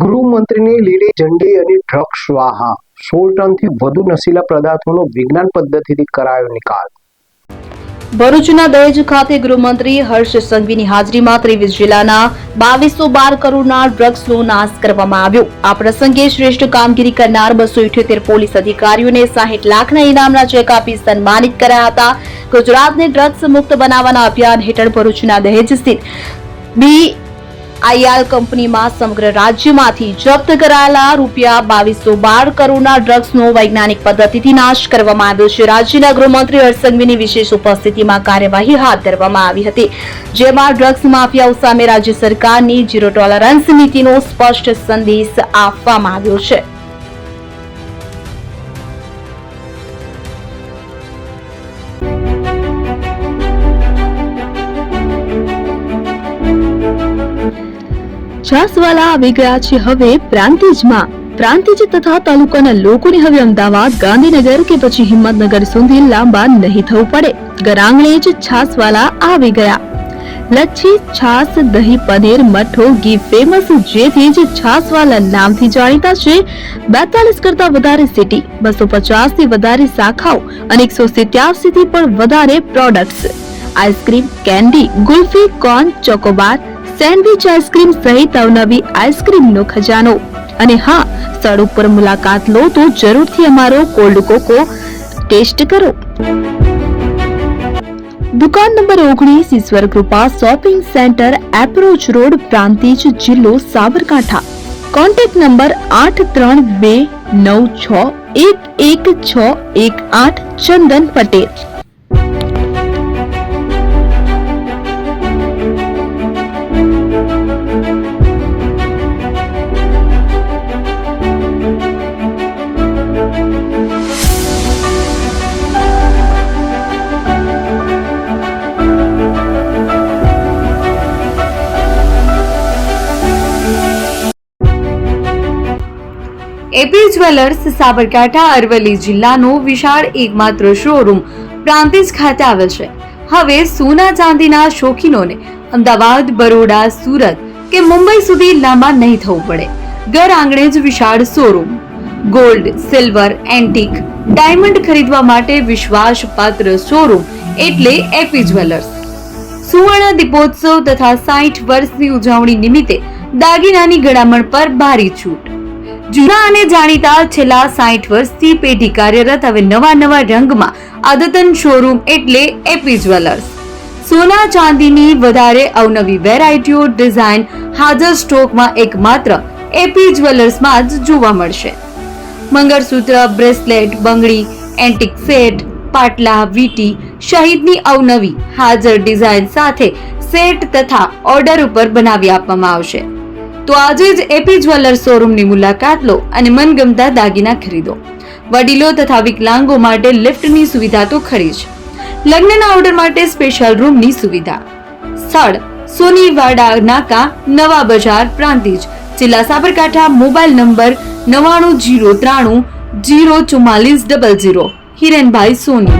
ગૃહમંત્રીની લીલી ઝંડી અને ડ્રગ્સ સ્વાહા 16 ટનથી વધુ નશીલા પદાર્થોનો વિજ્ઞાન પદ્ધતિથી કરાયો નિકાલ। ભરૂચના દહેજ ખાતે ગૃહમંત્રી હર્ષ સંઘવીની હાજરીમાં 23 જિલ્લાના 2212 કરોડના ડ્રગ્સનો નાશ કરવામાં આવ્યો। આ પ્રસંગે શ્રેષ્ઠ કામગીરી કરનાર 278 પોલીસ અધિકારીઓને 60 લાખના ઇનામના ચેક આપી સન્માનિત કરાયા હતા। ગુજરાતને ડ્રગ્સ મુક્ત બનાવવાના અભિયાન હેઠળ ભરૂચના દહેજ સ્થિત BIL કંપનીમાં સમગ્ર રાજ્યમાંથી જપ્ત કરાયેલા રૂપિયા 2212 કરોડના ડ્રગ્સનો વૈજ્ઞાનિક પદ્ધતિથી નાશ કરવામાં આવ્યો છે। રાજ્યના ગૃહમંત્રી હર્ષ સંઘવીની વિશેષ ઉપસ્થિતિમાં કાર્યવાહી હાથ ધરવામાં આવી હતી, જેમાં ડ્રગ્સ માફિયાઓ સામે રાજ્ય સરકારની ઝીરો ટોલરન્સ નીતિનો સ્પષ્ટ સંદેશ આપવામાં આવ્યો છે। છાસવાલા આવી ગયા છે હવે પ્રાંતિજમાં। પ્રાંતિજ તથા તાલુકાના લોકોને હવે અમદાવાદ, ગાંધીનગર કે પછી હિંમતનગર સુધી લાંબા નહીં થવું પડે। ઘર આંગણે જ છાસવાલા આવી ગયા। લચ્છી, છાસ, દહીં, પનીર, મઠો, ઘી ફેમસ, જેથી જ છાસવાલા નામથી જાણીતા છે। 42 કરતા વધારે સિટી, 250 થી વધારે શાખાઓ અને 187 થી પણ વધારે products. Ice cream, candy, kulfi, corn, Chocobar, sandwich ice cream સહિત અવનવી આઈસ્ક્રીમનો ખજાનો। અને હા, સ્થળ ઉપર મુલાકાત લો તો જરૂરથી અમારો કોલ્ડ કોકો ટેસ્ટ કરો। દુકાન number 19, Ishwar Krupa shopping centre, approach road, Prantij, જિલ્લો Sabarkantha. Contact number 8329611618 Chandan Patel. AP jewellers Sabarkantha Aravalli જિલ્લાનો વિશાળ એકમાત્ર શોરૂમ પ્રાંતિજ ખાતે આવેલ છે। હવે સોના ચાંદીના શોખીનોને અમદાવાદ, બરોડા, સુરત કે મુંબઈ સુધી લાંબા નહીં થવું પડે। ઘર આંગણે જ વિશાળ showroom. Gold, silver, antique, diamond ખરીદવા માટે વિશ્વાસપાત્ર શોરૂમ એટલે એપી જ્વેલર્સ। સુવર્ણ દીપોત્સવ તથા 60 વર્ષની ઉજવણી નિમિત્તે દાગીનાની ગળામણ પર ભારી છૂટ। જૂના અને જાણીતા છેલ્લા 60 વર્ષથી પેઢી કાર્યરત હવે નવા રંગમાં અદ્યતન શોરૂમ એટલે એપી જ્વેલર્સ। સોના ચાંદીની વધારે અવનવી વેરાયટીઓ, ડિઝાઇન હાજર સ્ટોકમાં એકમાત્ર એપી જ્વેલર્સમાં જ જોવા મળશે। મંગળસૂત્ર, બ્રેસલેટ, બંગડી, એન્ટિક સેટ, પાટલા, વીટી સહિતની અવનવી હાજર ડિઝાઇન સાથે સેટ તથા ઓર્ડર ઉપર બનાવી આપવામાં આવશે। તો આજે જ એપી જ્વેલર્સ શોરૂમની મુલાકાત લો અને મનગમતા દાગીના ખરીદો। વડીલો તથા વિકલાંગો માટે લિફ્ટની સુવિધા તો ખરી જ, લગ્નના ઓર્ડર માટે સ્પેશિયલ રૂમની સુવિધા। સ્થળ સોનીવાડા નાકા, નવા બજાર, પ્રાંતિજ, જિલ્લા સાબરકાંઠા। Mobile number 9903304400। હિરેનભાઈ સોની।